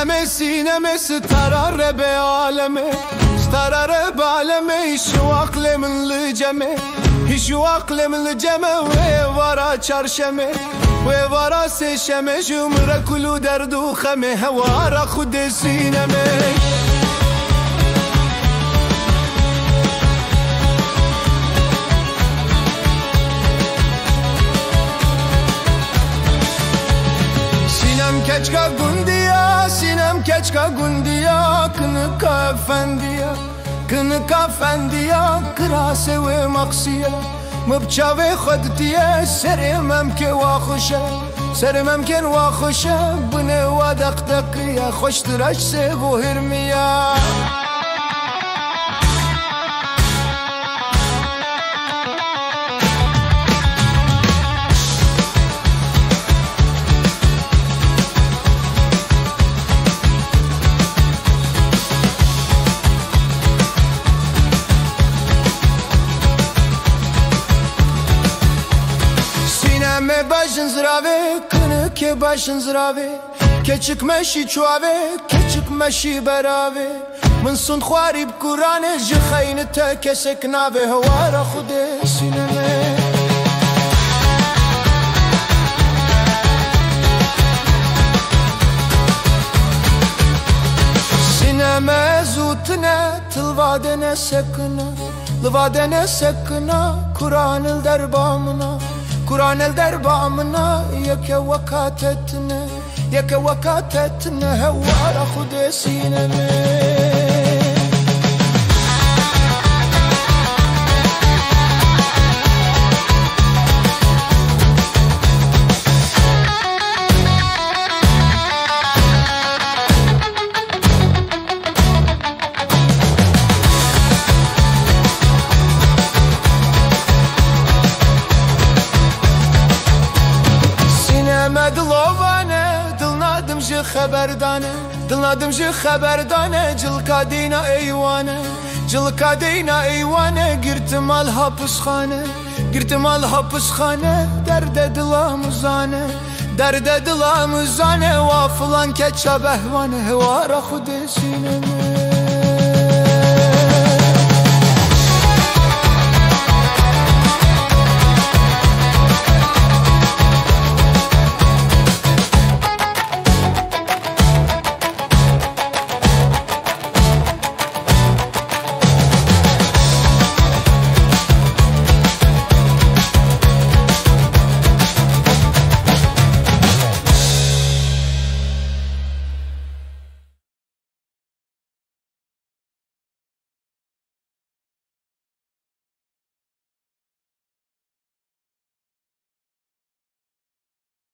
سینم ستراره به عالمه ستراره به عالمه ایشو عقل من لجمه ایشو عقل من لجمه و وارا چرشمه و وارا سشمه جمره کلو درد و خمه هوارا خود سینمه keçka gundiya sinem keçka gundiya kınıka efendiya kınıka efendiya krase ve maksiye mıbça ve xodtiye serimem ki vaxuşa serimem ki vaxuşa bune ve dakdakiya xoştıraş se bu hirmiya başın zırave, kını ke başın zırave keçik meşi çuave, keçik meşi berave من سند خواری بکرانه جخین تا کسک ناوه هوارا خود سینمه سینمه زوتنه تلوادنه سکنا لوادنه سکنا kur'an el derbamına Kur'an el derbamına yeke vakatetne hevara xude sineme خبردانه دلنادم جه خبردانه جلکا دینا ایوانه جلکا دینا ایوانه گرتم ال hapusxane derde dilamuzane derde dilamuzane vafılan keça behvane vara xude sineme